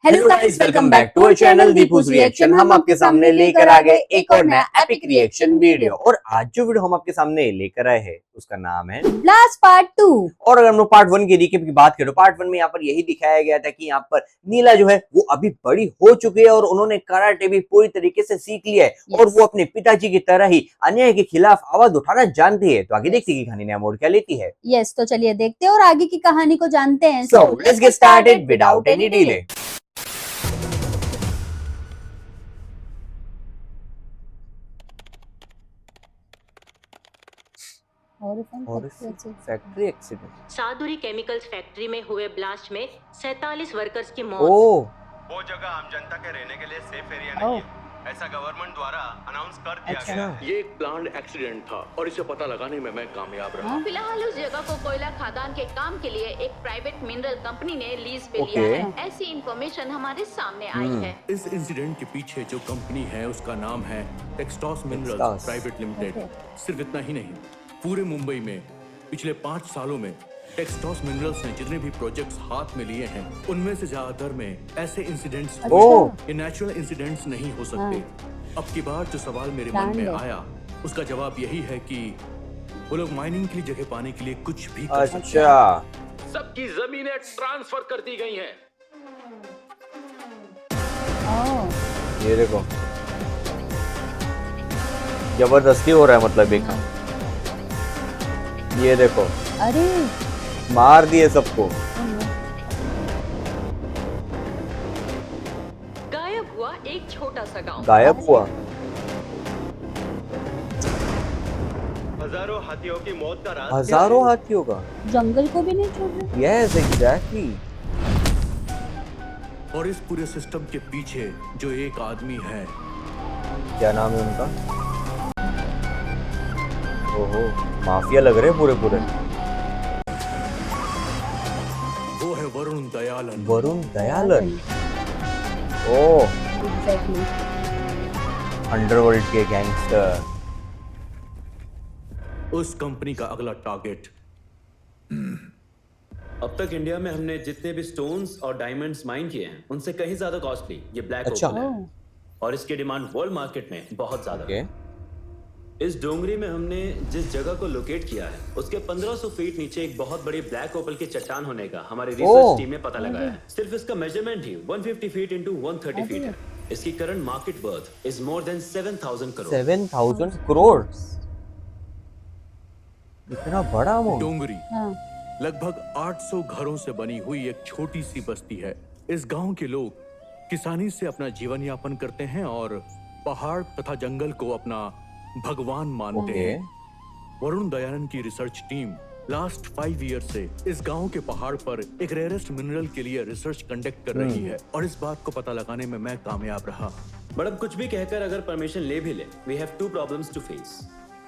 Hello guys, welcome back to our channel Deepu's reaction. हम आपके सामने लेकर आ गए एक और नया एपिक रिएक्शन वीडियो। और आज जो वीडियो हम आपके सामने लेकर आए हैं उसका नाम है ब्लास्ट पार्ट 2। और अगर हम लोग पार्ट 1 की रिकैप की बात करें तो पार्ट 1 में यहाँ पर यही दिखाया गया था कि यहाँ पर नीला जो है वो अभी बड़ी हो चुकी है और उन्होंने कराटे भी पूरी तरीके से सीख लिया है और वो अपने पिताजी की तरह ही अन्याय के खिलाफ आवाज उठाना जानती है। तो आगे देखते हैं कि कहानी नया मोड़ क्या लेती है। यस, तो चलिए देखते हैं और आगे की कहानी को जानते हैं। So let's get started without any delay। Factory accident. Saduri chemicals factory में हुए ब्लास्ट में 47 वर्कर्स की मौत। वो जगह आम जनता के रहने के लिए सेफ एरिया नहीं है, ऐसा गवर्नमेंट द्वारा अनाउंस कर दिया गया है। ये एक प्लान्ड एक्सीडेंट था और इसे पता लगाने में मैं कामयाब रहा। फिलहाल उस जगह को कोयला खदान के काम के लिए एक प्राइवेट मिनरल कंपनी ने लीज पे लिया है। ऐसी इंफॉर्मेशन हमारे सामने आई है। इस इंसिडेंट के पीछे जो कंपनी है उसका नाम है टेक्सटॉस मिनरल्स प्राइवेट लिमिटेड। सिर्फ इतना ही नहीं, पूरे मुंबई में पिछले 5 सालों में टेक्सटॉस मिनरल्स ने जितने भी प्रोजेक्ट्स हाथ में लिए हैं उनमें से ज्यादातर में ऐसे इंसिडेंट्स ये नेचुरल इंसिडेंट्स नहीं हो सकते। अब की बार जो सवाल मेरे मन में आया उसका जवाब यही है कि वो लोग माइनिंग की जगह पाने के लिए कुछ भी कर सकते हैं। सबकी जमीनें ट्रांसफर कर दी गई हैं। ये देखो जबरदस्ती हो रहा है, मतलब एक काम। ये देखो, अरे मार दिए सबको। गायब हुआ एक छोटा सा गांव। गायब हुआ हजारों हाथियों की मौत का राज। हजारों हाथियों का। जंगल को भी नहीं छोड़ रहे। Yes exactly. और इस पूरे सिस्टम के पीछे जो एक आदमी है, क्या नाम है उनका? ओहो, माफिया लग रहे पूरे पूरे। वो है वरुण दयालन। वरुण दयालन। ओह, अंडरवर्ल्ड के गैंगस्टर। उस कंपनी का अगला टारगेट। अब तक इंडिया में हमने जितने भी स्टोन्स और डायमंड्स माइन किए हैं उनसे कहीं ज्यादा कॉस्टली ये ब्लैक ओपल है और इसकी डिमांड वर्ल्ड मार्केट में बहुत ज्यादा है। इस डोंगरी में हमने जिस जगह को लोकेट किया है उसके 1500 फीट नीचे एक बहुत बड़ी ब्लैक ओपल की चट्टान होने का हमारी रिसर्च टीम ने पता लगाया है। सिर्फ इसका मेजरमेंट ही 150 फीट इंटू 130 फीट है। इसकी current market worth is more than 7000 crore. 7000 crore, इतना बड़ा अमाउंट। डोंगरी लगभग 800 घरों से बनी हुई एक छोटी सी बस्ती है। इस गांव के लोग किसानी से अपना जीवन यापन करते हैं और पहाड़ तथा जंगल को अपना भगवान मानते हैं। वरुण दयालन की रिसर्च टीम लास्ट 5 ईयर से इस गांव के पहाड़ पर एक रेयरेस्ट मिनरल के लिए रिसर्च कंडक्ट कर रही है और इस बात को पता लगाने में मैं कामयाब रहा। मैडम कुछ भी कहकर अगर परमिशन ले भी ले, we have 2 problems to face.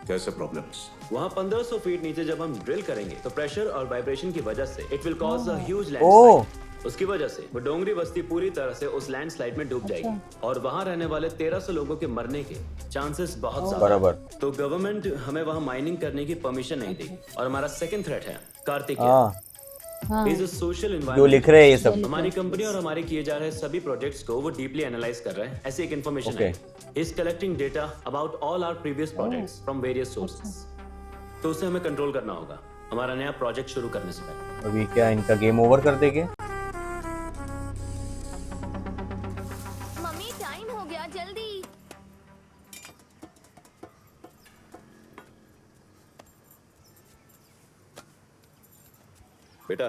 कैसे प्रॉब्लम्स? वहाँ 1500 फीट नीचे जब हम ड्रिल करेंगे तो प्रेशर और वाइब्रेशन की वजह से it will cause a huge landslide. उसकी वजह से वो डोंगरी बस्ती पूरी तरह से उस लैंडस्लाइड में डूब जाएगी और वहाँ रहने वाले 1300 लोगों के मरने के चांसेस बहुत ज्यादा बराबर। तो गवर्नमेंट हमें वहाँ माइनिंग करने की परमिशन नहीं देगी। और हमारा सेकंड थ्रेट है Kartikeya. Is a social environment. जो लिख रहे हैं ये सब। हमारी कंपनी और हमारे किए जा रहे सभी प्रोजेक्ट्स को वो डीपली एनालाइज कर रहे हैं। ऐसी एक इन्फॉर्मेशन है। Is collecting data about all our previous projects from various sources. तो उसे हमें कंट्रोल करना होगा हमारा नया प्रोजेक्ट शुरू करने से पहले। अभी क्या इनका गेम ओवर कर देंगे? मम्मी टाइम हो गया, जल्दी। बेटा,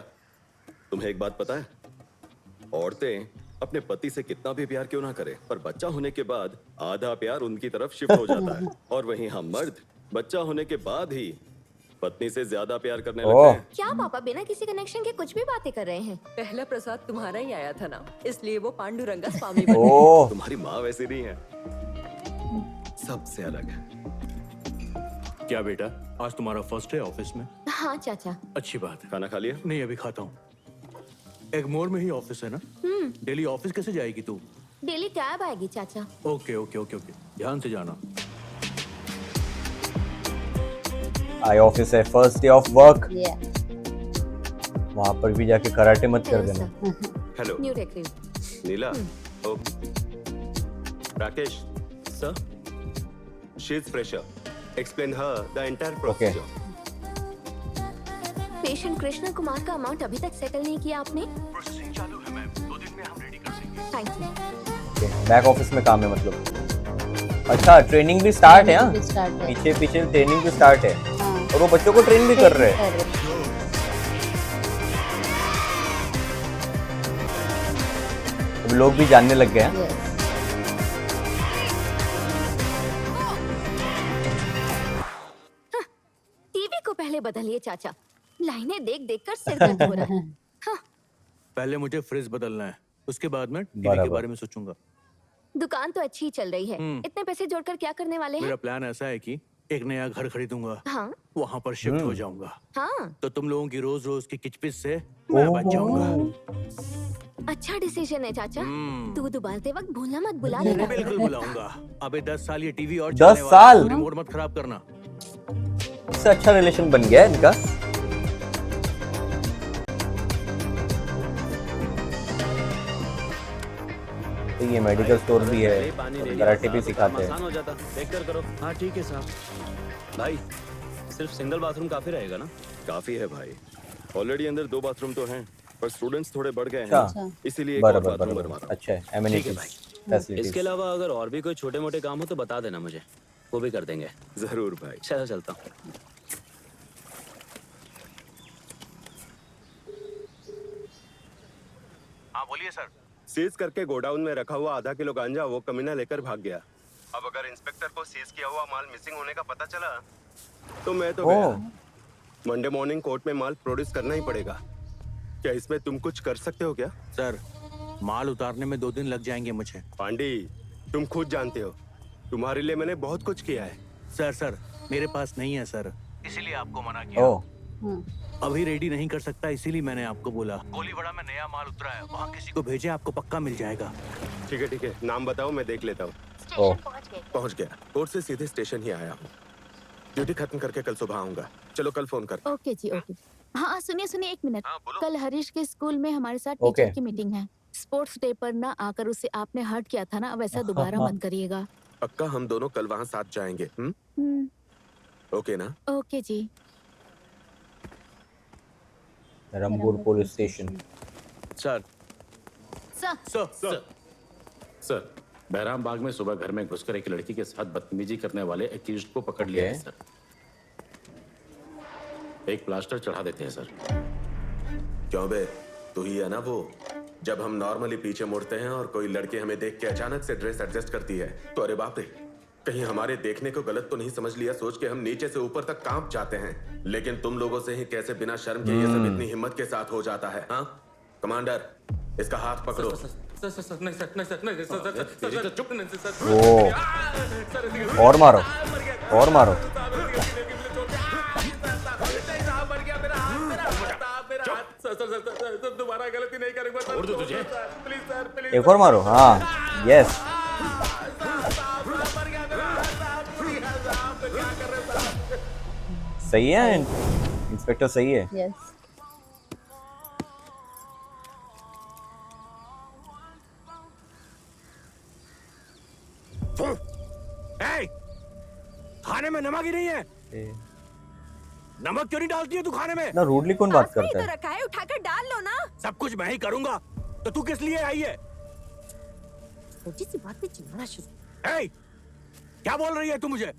तुम्हें एक बात पता है? औरतें अपने पति से कितना भी प्यार क्यों ना करें, पर बच्चा होने के बाद आधा प्यार उनकी तरफ शिफ्ट हो जाता है और वहीं हम मर्द बच्चा होने के बाद ही पत्नी से ज्यादा प्यार करने लगते हैं। क्या पापा बिना किसी कनेक्शन के कुछ भी बातें कर रहे हैं? पहला प्रसाद तुम्हारा ही आया था ना, इसलिए वो पांडुरंगा स्वामी बन गए। तुम्हारी माँ वैसी नहीं है, सबसे अलग है। क्या बेटा, आज तुम्हारा फर्स्ट डे ऑफिस में? हाँ चाचा। अच्छी बात है। खाना खा लिया? नहीं, अभी खाता हूँ। एगमोर में ही ऑफिस है ना? डेली ऑफिस कैसे जाएगी तू? डेली कैब आएगी चाचा। ओके ओके ओके ओके, ध्यान से जाना। आई ऑफिस है, फर्स्ट डे ऑफ वर्क। वहां पर भी जाके कराटे मत कर देना। Hello. New technique. Neela, Rakesh, sir, she is fresher. Explain her the entire procedure. Patient Krishna Kumar का अमाउंट अभी तक सेटल नहीं किया आपने? प्रोसेसिंग चालू है मैम, 2 दिन में हम रेडी कर देंगे। Thank you. बैक ऑफिस में काम है मतलब। अच्छा, ट्रेनिंग भी स्टार्ट है। हाँ, स्टार्ट है। पीछे पीछे ट्रेनिंग भी स्टार्ट है हाँ। और वो बच्चों को ट्रेन भी कर रहे हैं। अब लोग भी जानने लग गए हैं। Yes. टीवी को पहले बदलिए चाचा, लाइनें देख देख कर सिर दर्द हो रहा है। पहले मुझे फ्रिज बदलना है, उसके बाद मैं टीवी बराबर। के बारे में सोचूंगा। दुकान तो अच्छी चल रही है, इतने पैसे जोड़कर क्या करने वाले हैं? मेरा प्लान ऐसा है कि एक नया घर खरीदूंगा, हाँ वहाँ पर शिफ्ट हो जाऊंगा, हाँ, तो तुम लोगों की रोज रोज की किचपिच से मैं बच जाऊंगा। अच्छा डिसीजन है चाचा। दूध उबालते वक्त भूलना मत, बुला देना। बिल्कुल बुलाऊंगा। अबे 10 साल ये टीवी और 10 चलने वाला है, साल? रिमोट मत खराब करना। इससे अच्छा रिलेशन बन गया है इनका। तो ये मेडिकल स्टोर भी है, कराटे भी सिखाते हैं। आसान हो जाता, देख कर करो। हाँ ठीक है साहब। भाई, सिर्फ सिंगल बाथरूम काफी रहेगा ना? काफी है भाई। ऑलरेडी अंदर 2 बाथरूम तो हैं, पर स्टूडेंट्स थोड़े बढ़ गए अच्छा। हैं, इसीलिए एक और बराबर बाथरूम बराबर। बनवाना। अच्छा है, ठीक है एमिनिटीज, भाई। फैसिलिटीज। इसके अलावा अगर और भी कोई छोटे मोटे काम हो तो बता देना मुझे, वो भी कर देंगे। जरूर भाई। चलो चलता हूँ। हाँ बोलिए सर। सीज करके गोडाउन में रखा हुआ आधा किलो गांजा वो कमीना लेकर भाग गया। अब अगर इंस्पेक्टर को सीज किया हुआ माल मिसिंग होने का पता चला तो मैं तो गया। मंडे मॉर्निंग कोर्ट में माल प्रोड्यूस करना ही पड़ेगा। क्या इसमें तुम कुछ कर सकते हो क्या? सर, माल उतारने में 2 दिन लग जाएंगे मुझे। पांडी, तुम खुद जानते हो, तुम्हारे लिए मैंने बहुत कुछ किया है। सर मेरे पास नहीं है सर, इसीलिए आपको मना किया। हाँ। अभी रेडी नहीं कर सकता, इसीलिए मैंने आपको बोला। गोलीवाड़ा में नया माल उतरा है, वहाँ किसी को भेजे, आपको पक्का मिल जाएगा। ठीक है, नाम बताओ, मैं देख लेता हूँ। पहुँच गया। कोर्ट से सीधे स्टेशन ही आया हूँ। ड्यूटी खत्म करके कल सुबह आऊंगा। चलो कल फोन कर। ओके जी, ओके। हाँ सुनिए 1 मिनट। हाँ, बोलो। कल हरीश के स्कूल में हमारे साथ ओके। टीचर की मीटिंग है। स्पोर्ट्स डे पर ना आकर उससे आपने हर्ट किया था ना, वैसा दोबारा मत करिएगा। पक्का हम दोनों कल वहाँ साथ जाएंगे। ओके ना? ओके जी। Rangpur police station. Sir, sir sir, Bahram Bagh में सुबह घर में घुसकर एक लड़की के साथ बदतमीजी करने वाले एक्यूज्ड को पकड़ लिया है सर। एक प्लास्टर चढ़ा देते हैं सर। क्यों बे, तू ही है ना वो? जब हम नॉर्मली पीछे मुड़ते हैं और कोई लड़की हमें देख के अचानक से ड्रेस एडजस्ट करती है तो अरे बाप रे, कहीं हमारे देखने को गलत तो नहीं समझ लिया, सोच के हम नीचे से ऊपर तक कांप जाते हैं। लेकिन तुम लोगों से ही कैसे बिना शर्म के ये सब इतनी हिम्मत के साथ हो जाता है? हाँ कमांडर, इसका हाथ पकड़ो। ओ, और मारो, और मारो। दोबारा गलती नहीं करूंगा सर। छोड़ दो तुझे। Please sir, please. एक और मारो। हाँ, यस। सही है इंस्पेक्टर, सही है। यस। खाने में नमक ही नहीं है। नमक क्यों नहीं डालती है तू खाने में? ना रूडली कौन बात आपने करता तो है? रखा है, उठाकर डाल लो ना। सब कुछ मैं ही करूंगा, तो तू किस लिए आई है? छोटी सी बात पे चिल्लाना शुरू। ए, क्या बोल रही है तू मुझे?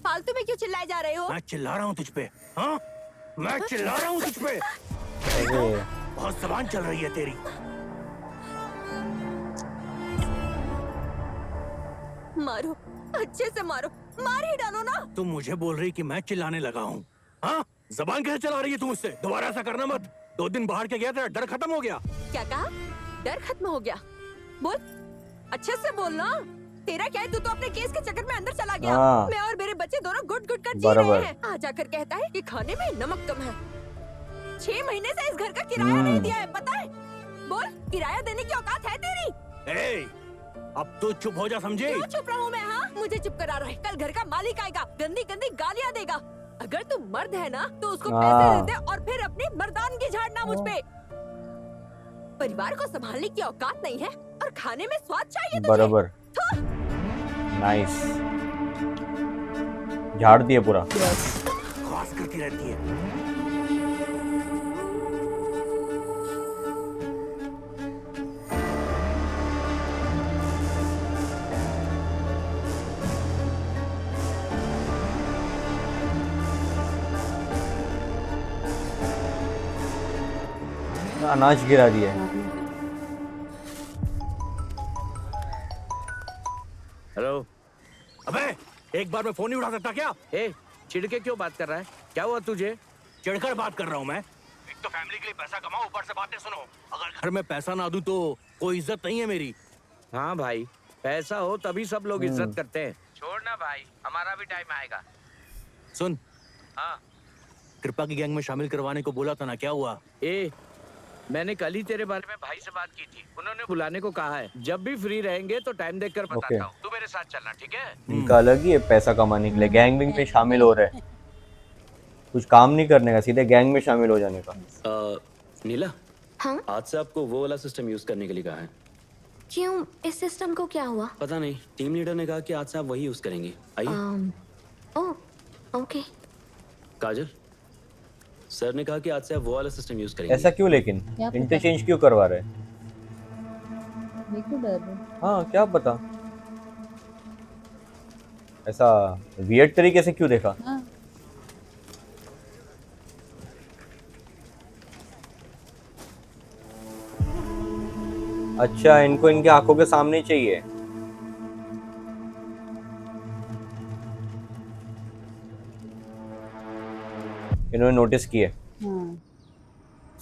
फालतू में क्यों चिल्लाए जा रहे हो? मैं चिल्ला रहा हूँ तुझ पे। हाँ, मैं चिल्ला रहा हूँ तुझ पे। अरे, बहुत जबान चल रही है तेरी। मारो, अच्छे से मारो, मार ही डालो ना। तुम मुझे बोल रही कि मैं चिल्लाने लगा हूँ? हाँ, जबान कैसे चला रही है तू मुझसे? दोबारा ऐसा करना मत। 2 दिन बाहर के गया था, डर खत्म हो गया। क्या कहा? डर खत्म हो गया? बोल, अच्छे से बोल ना। तेरा क्या है, तू तो अपने केस के चक्कर में अंदर चला गया। हाँ। मैं और मेरे बच्चे दोनों गुट गुट कर जी बराबर। रहे हैं। आ जाकर कहता है कि खाने में नमक कम है। 6 महीने से इस घर का किराया नहीं दिया है, पता है? बोल, किराया देने की औकात है तेरी? ए, अब तू चुप हो जा, समझे? क्यों चुप रहूं मैं? हाँ, मुझे चुप करा रहा है। कल घर का मालिक आएगा, गंदी गंदी गालियां देगा। अगर तू मर्द है ना तो उसको पैसे हाँ। दे दे और फिर अपनी मर्दानगी झाड़ना मुझ पे। परिवार को संभालने की औकात नहीं है और खाने में स्वाद चाहिए तुझे। बराबर, नाइस, झाड़ दिए पूरा। खास करती रहती है। अनाज गिरा दिया है। हेलो। अबे एक बार में फोन नहीं उठा सकता क्या? चिढ़ के क्यों बात कर रहा है? क्या हुआ तुझे? चिढ़कर बात कर रहा हूँ मैं। एक तो फैमिली के लिए पैसा कमाओ, ऊपर से बातें सुनो। अगर घर में पैसा ना दूं तो कोई इज्जत नहीं है मेरी। हाँ भाई, पैसा हो तभी सब लोग इज्जत करते हैं। छोड़ना भाई, हमारा भी टाइम आएगा। सुन, हाँ, कृपा की गैंग में शामिल करवाने को बोला था ना, क्या हुआ? मैंने कल ही तेरे बारे में भाई से बात की थी, उन्होंने बुलाने को कहा है। जब भी फ्री रहेंगे तो टाइम देखकर बताता हूँ। तू मेरे साथ चलना, ठीक है? इनका अलग ही है पैसा कमाने के लिए, गैंग विंग में शामिल हो रहे हैं, कुछ काम नहीं करने का, सीधे गैंग में शामिल हो जाने का। नीला, हाँ? आज से आपको वो वाला सिस्टम यूज करने के लिए कहा है। क्यों? इस सिस्टम को क्या हुआ? पता नहीं, टीम लीडर ने कहा कि आज से आप वही यूज करेंगे। आइए। ओह, ओके। काजल, सर ने कहा कि आज से आप वो वाला सिस्टम यूज करेंगे। ऐसा क्यों? लेकिन क्या पता? इंटरचेंज क्यों करवा रहे? मेरे को डर है। हाँ, क्या पता, ऐसा वियर्ड तरीके से क्यों देखा? हाँ। अच्छा, इनको इनके आंखों के सामने चाहिए। इन्होंने नोटिस किया। हाँ।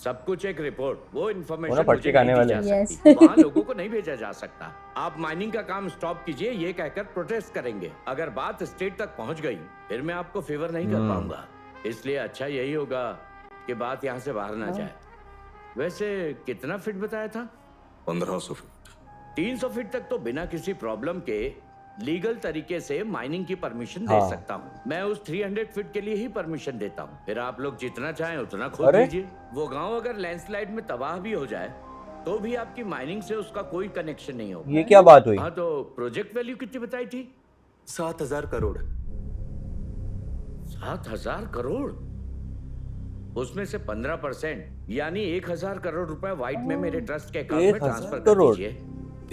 सब कुछ एक रिपोर्ट, वो वो इन्फॉर्मेशन ना पट्टी मुझे खाने नहीं दी वाले। जा Yes. सकती। वहाँ लोगों को नहीं भेजा जा सकता। आप माइनिंग का काम स्टॉप कीजिए, ये कहकर प्रोटेस्ट करेंगे। अगर बात स्टेट तक पहुँच गई, फिर मैं आपको फेवर नहीं कर पाऊंगा। इसलिए अच्छा यही होगा कि बात यहाँ से बाहर ना जाए। वैसे कितना फीट बताया था? 1500 फीट। 300 फीट तक तो बिना किसी प्रॉब्लम के लीगल तरीके से माइनिंग की परमिशन दे हाँ। सकता हूँ। मैं उस 300 फीट के लिए ही परमिशन देता हूँ। फिर आप लोग जितना चाहें उतना खोद अरे? लीजिए। वो गांव अगर लैंडस्लाइड में तबाह भी हो जाए तो भी आपकी माइनिंग से उसका कोई कनेक्शन नहीं होगा। ये क्या बात हुई? हाँ, तो प्रोजेक्ट वैल्यू कितनी बताई थी? 7,000 करोड़। 7,000 करोड़? उसमें से 15% यानी 1,000 करोड़ रुपए व्हाइट में मेरे ट्रस्ट के अकाउंट में 1,000 ट्रांसफर कर करोड़? दीजिए।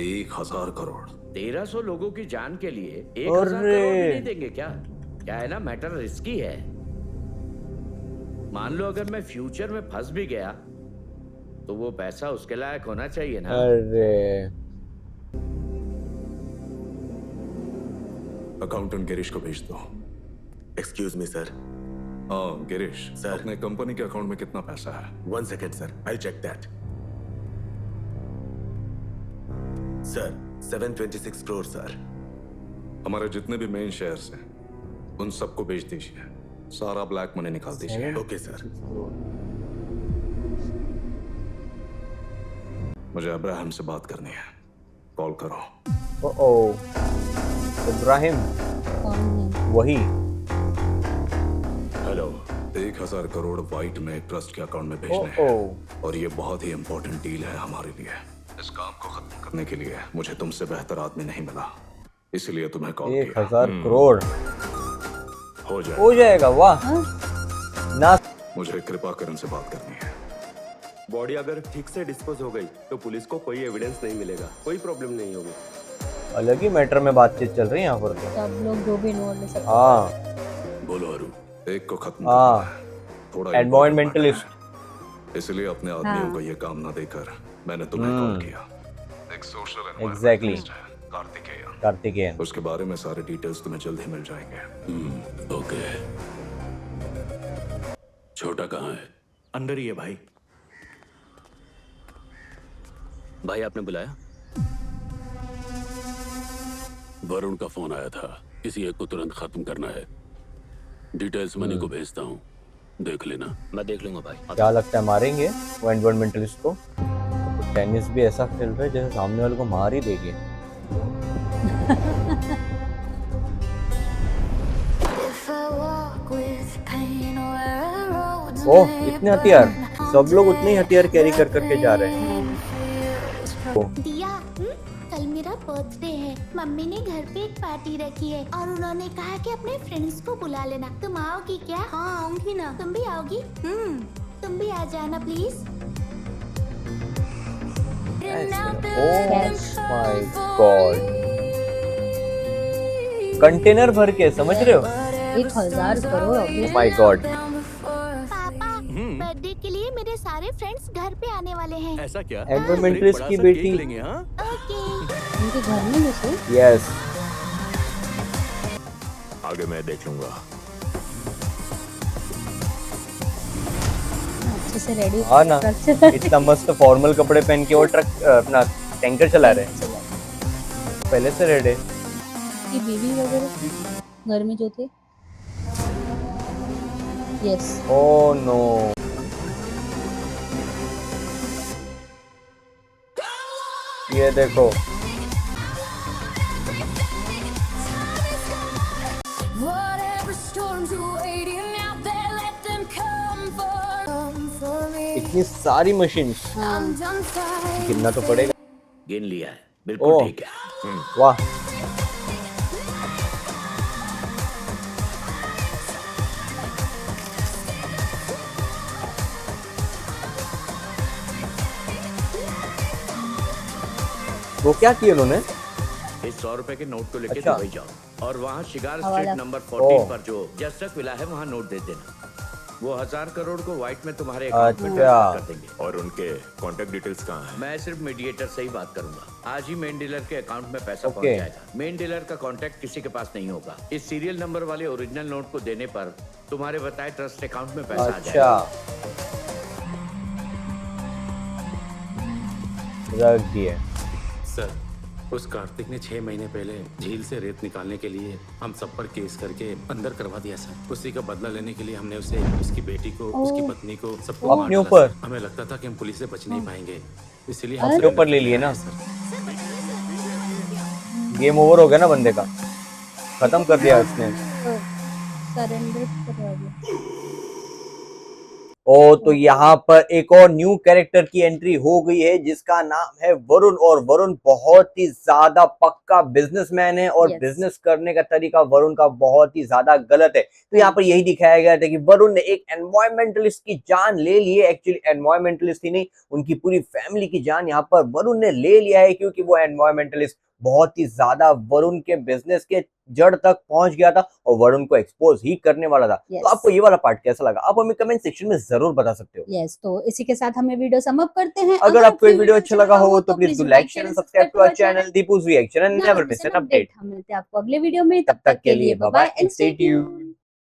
1,000 करोड़। 1300 लोगों की जान के लिए 1,000 करोड़ भी नहीं देंगे क्या? क्या है ना, मैटर रिस्की है। मान लो अगर मैं फ्यूचर में फंस भी गया तो वो पैसा उसके लायक होना चाहिए ना। अरे अकाउंटेंट गिरीश को भेज दो। Excuse me sir. हाँ गिरीश, सर। अपने कंपनी के अकाउंट में कितना पैसा है? 1 second sir, I check that. Sir 726 crore sir. हमारे जितने भी मेन शेयर्स हैं उन सबको बेच दीजिए, सारा ब्लैक मनी निकाल दीजिए। Okay sir. मुझे अब्राहम से बात करनी है, कॉल करो। ओ इब्राहिम, कौन है? वही। हेलो। 1,000 करोड़ व्हाइट में ट्रस्ट के अकाउंट में भेजने हैं और ये बहुत ही इंपॉर्टेंट डील है हमारे लिए। इस काम को खत्म करने के लिए मुझे तुमसे बेहतर आदमी नहीं मिला, इसलिए तुम्हें कॉल किया। 1,000 करोड़ हो जाएगा। वाह। ना, मुझे कृपाकरण से बात करनी है। बॉडी अगर ठीक से डिस्पोज हो गई तो पुलिस को कोई एविडेंस नहीं मिलेगा, कोई प्रॉब्लम नहीं होगी। अलग ही मैटर में बातचीत चल रही है यहाँ पर। सब लोग जो भी इन्वॉल्व है सब। हाँ, बोलो अरु, एक को खत्म हाँ, करना है। थोड़ा एनवायरमेंटलिस्ट। इसलिए अपने आदमियों हाँ। को ये काम ना देकर मैंने तुम्हें कॉल किया। एक सोशल Exactly. कार्तिकेयन। कार्तिकेयन। उसके बारे में सारे डिटेल्स तुम्हें जल्द ही मिल जाएंगे। ओके। छोटा कहाँ है? अंदर ही है भाई। भाई आपने बुलाया? वरुण का फोन आया था, किसी एक को तुरंत खत्म करना है। डिटेल्स मनी को भेजता हूँ, देख लेना। मैं देख लूंगा भाई। क्या लगता है मारेंगे वो एनवायरमेंटलिस्ट को? टेनिस भी ऐसा खेल रहे जैसे सामने वाले को मार ही देंगे। ओह, इतने हथियार, सब लोग उतने ही हथियार कैरी कर करके जा रहे हैं। दिया, कल मेरा बर्थडे है। मम्मी ने घर पे एक पार्टी रखी है और उन्होंने कहा कि अपने फ्रेंड्स को बुला लेना। तुम आओगी क्या? हाँ आऊंगी ना। तुम भी आओगी? तुम भी आ जाना प्लीज। माय गॉड, कंटेनर भर के, समझ रहे हो? 1000 करोड़। My god. पापा, बर्थडे के लिए मेरे सारे फ्रेंड्स घर पे आने वाले हैं। ऐसा क्या? एनवायरमेंटलिस्ट की बेटी। ओके। उनके घर में घुसे? यस। आगे मैं देख लूंगा। अच्छे से रेडी। हाँ ना, इतना मस्त फॉर्मल कपड़े पहन के वो ट्रक अपना टैंकर चला रहे हैं, पहले से रेडी। की बीवी वगैरह घर में जो थे। यस। Oh no. ये देखो, इतनी सारी मशीन, गिनना तो पड़ेगा। गिन लिया है, बिल्कुल ठीक है। वाह। वो क्या किया उन्होंने? इस 100 रुपए के नोट को लेके अच्छा। दुबई जाओ और वहाँ शिगार हवाला। स्ट्रीट नंबर 14 पर जो जस्टक विला है वहाँ नोट दे देना। वो 1000 करोड़ को व्हाइट में तुम्हारे अकाउंट में ट्रांसफर कर देंगे। और उनके कांटेक्ट डिटेल्स कहाँ हैं? मैं सिर्फ मीडिएटर से ही बात करूंगा। आज ही मेन डीलर के अकाउंट में पैसा पहुंच ओके। जाएगा। मेन डीलर का कांटेक्ट किसी के पास नहीं होगा। इस सीरियल नंबर वाले ओरिजिनल नोट को देने पर तुम्हारे बताए ट्रस्ट अकाउंट में पैसा आ जाएगा। अच्छा, रख दिया। सर, उस कार्तिक ने 6 महीने पहले झील से रेत निकालने के लिए हम सब पर केस करके अंदर करवा दिया सर। उसी का बदला लेने के लिए हमने उसे, उसकी बेटी को, उसकी पत्नी को, सबको मार अपने डाला ऊपर? सर। हमें लगता था कि हम पुलिस से बच नहीं पाएंगे, इसलिए अपने ऊपर ले लिए ना। गेम ओवर हो गया ना बंदे का, खत्म कर दिया उसने। सरेंडर करवा दिया। ओ तो यहाँ पर एक और न्यू कैरेक्टर की एंट्री हो गई है जिसका नाम है वरुण। और वरुण बहुत ही ज्यादा पक्का बिजनेसमैन है और बिजनेस करने का तरीका वरुण का बहुत ही ज्यादा गलत है। तो यहाँ पर यही दिखाया गया था कि वरुण ने एक एनवायरमेंटलिस्ट की जान ले ली है। एक्चुअली एनवायरमेंटलिस्ट ही नहीं, उनकी पूरी फैमिली की जान यहाँ पर वरुण ने ले लिया है, क्योंकि वो एनवायरमेंटलिस्ट बहुत ही ज्यादा वरुण के बिजनेस के जड़ तक पहुंच गया था और वरुण को एक्सपोज ही करने वाला था। तो आपको ये वाला पार्ट कैसा लगा, आप हमें कमेंट सेक्शन में जरूर बता सकते हो। यस, तो इसी के साथ हमें वीडियो सम अप करते हैं। अगर आपको ये वीडियो अच्छा लगा हो तो please do like, share and subscribe to our channel Deepu's reaction and never miss an update. हम मिलते हैं आपको अगले वीडियो में, तब तक के लिए bye bye and stay tuned.